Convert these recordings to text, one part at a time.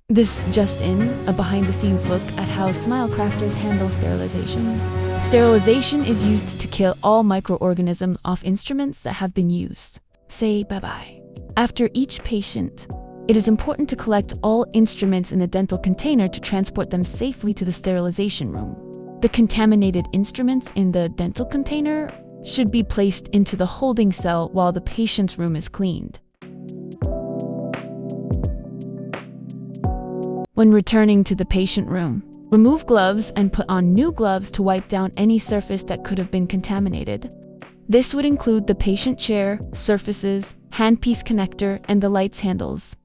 This just in, a behind-the-scenes look at how smile crafters handle sterilization. Sterilization is used to kill all microorganisms off instruments that have been used. Say bye-bye. After each patient, it is important to collect all instruments in the dental container to transport them safely to the sterilization room. The contaminated instruments in the dental container should be placed into the holding cell while the patient's room is cleaned. When returning to the patient room, remove gloves and put on new gloves to wipe down any surface that could have been contaminated. This would include the patient chair, surfaces, handpiece connector, and the lights handles.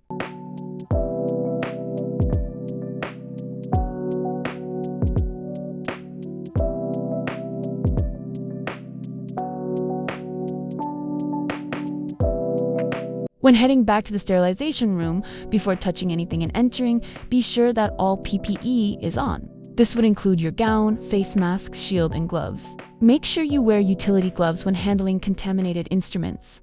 When heading back to the sterilization room, before touching anything and entering, be sure that all PPE is on. This would include your gown, face mask, shield, and gloves. Make sure you wear utility gloves when handling contaminated instruments.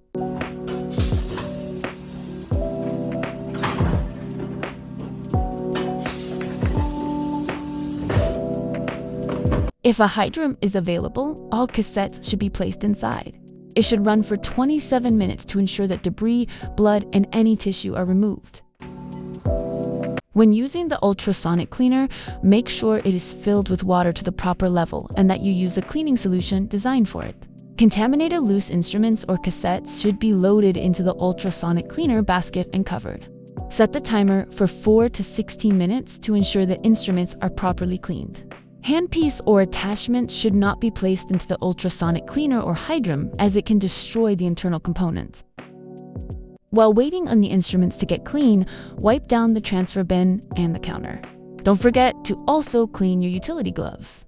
If a hydrum is available, all cassettes should be placed inside. It should run for 27 minutes to ensure that debris, blood, and any tissue are removed. When using the ultrasonic cleaner, make sure it is filled with water to the proper level and that you use a cleaning solution designed for it. Contaminated loose instruments or cassettes should be loaded into the ultrasonic cleaner basket and covered. Set the timer for 4 to 16 minutes to ensure that instruments are properly cleaned. Handpiece or attachment should not be placed into the ultrasonic cleaner or hydrum, as it can destroy the internal components. While waiting on the instruments to get clean, wipe down the transfer bin and the counter. Don't forget to also clean your utility gloves.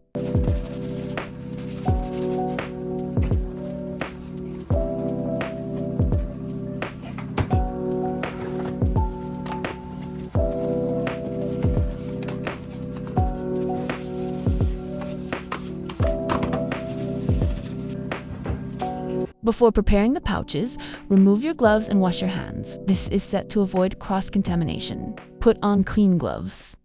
Before preparing the pouches, remove your gloves and wash your hands. This is set to avoid cross-contamination. Put on clean gloves.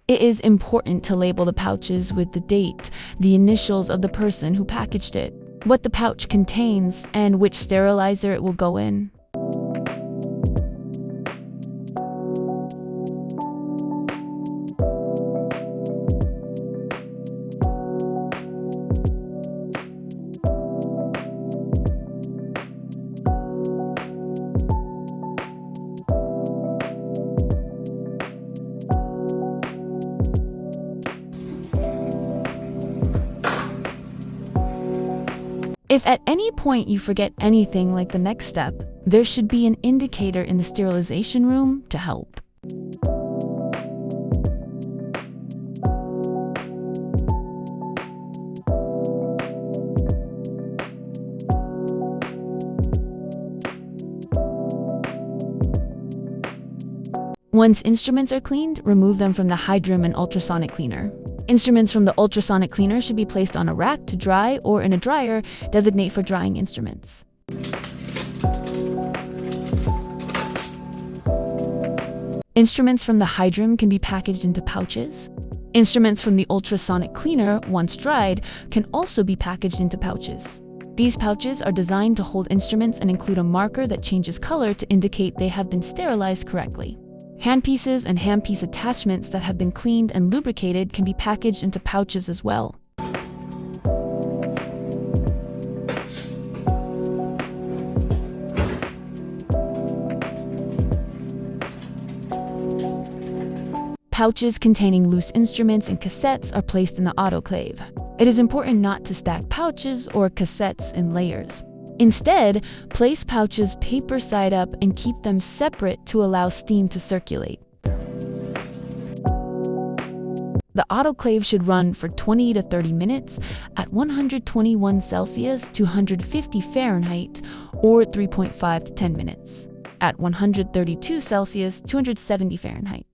It is important to label the pouches with the date, the initials of the person who packaged it, what the pouch contains, and which sterilizer it will go in. If at any point you forget anything like the next step, there should be an indicator in the sterilization room to help. Once instruments are cleaned, remove them from the hydrum and ultrasonic cleaner. Instruments from the ultrasonic cleaner should be placed on a rack to dry or in a dryer designate for drying instruments. Instruments from the hydrum can be packaged into pouches. Instruments from the ultrasonic cleaner, once dried, can also be packaged into pouches. These pouches are designed to hold instruments and include a marker that changes color to indicate they have been sterilized correctly. Handpieces and handpiece attachments that have been cleaned and lubricated can be packaged into pouches as well. Pouches containing loose instruments and cassettes are placed in the autoclave. It is important not to stack pouches or cassettes in layers. Instead, place pouches paper side up and keep them separate to allow steam to circulate. The autoclave should run for 20 to 30 minutes at 121 Celsius, 250 Fahrenheit, or 3.5 to 10 minutes at 132 Celsius, 270 Fahrenheit.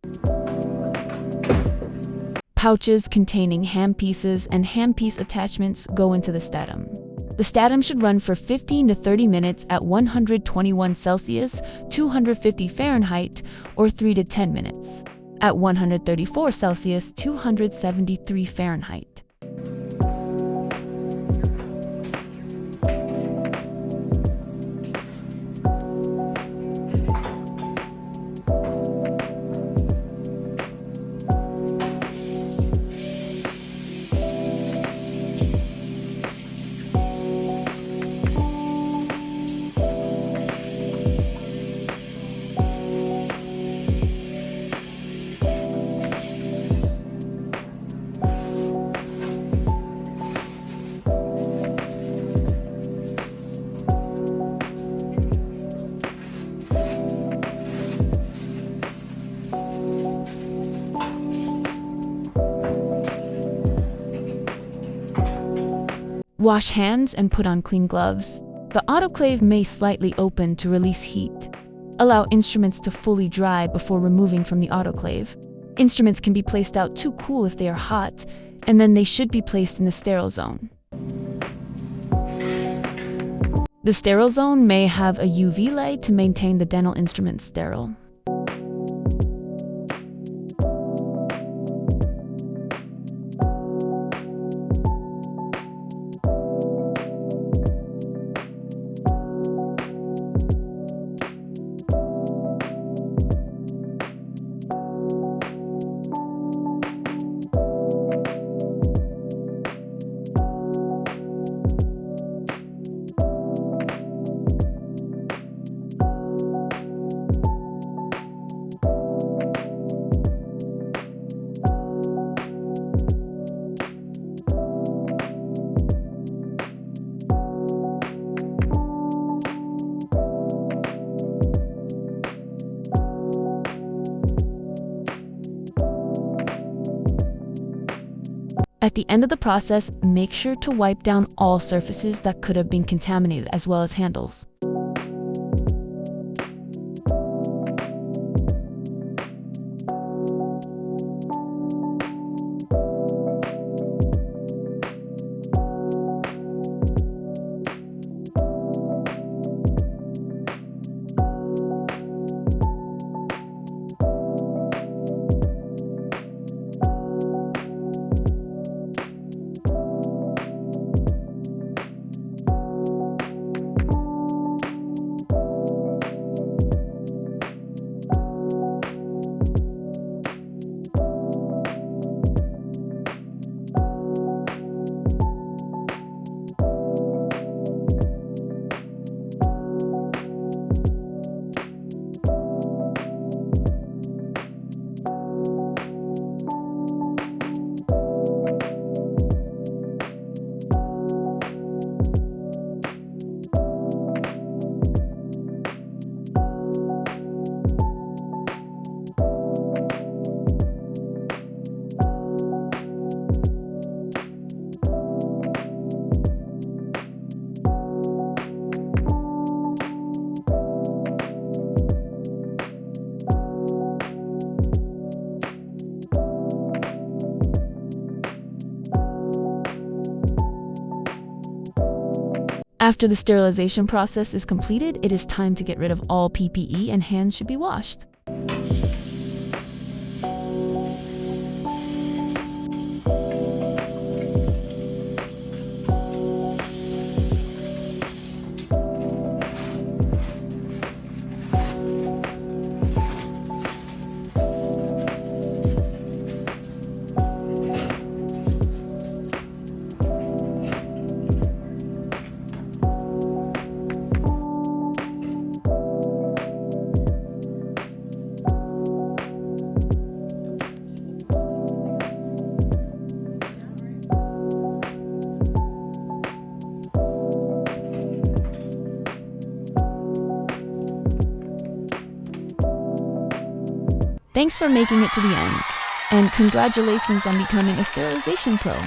Pouches containing handpieces and handpiece attachments go into the statum. The statum should run for 15 to 30 minutes at 121 Celsius, 250 Fahrenheit, or 3 to 10 minutes at 134 Celsius, 273 Fahrenheit. Wash hands and put on clean gloves. The autoclave may slightly open to release heat. Allow instruments to fully dry before removing from the autoclave. Instruments can be placed out too cool if they are hot, and then they should be placed in the sterile zone. The sterile zone may have a UV light to maintain the dental instruments sterile. At the end of the process, make sure to wipe down all surfaces that could have been contaminated, as well as handles. After the sterilization process is completed, it is time to get rid of all PPE and hands should be washed. Thanks for making it to the end. And congratulations on becoming a sterilization pro.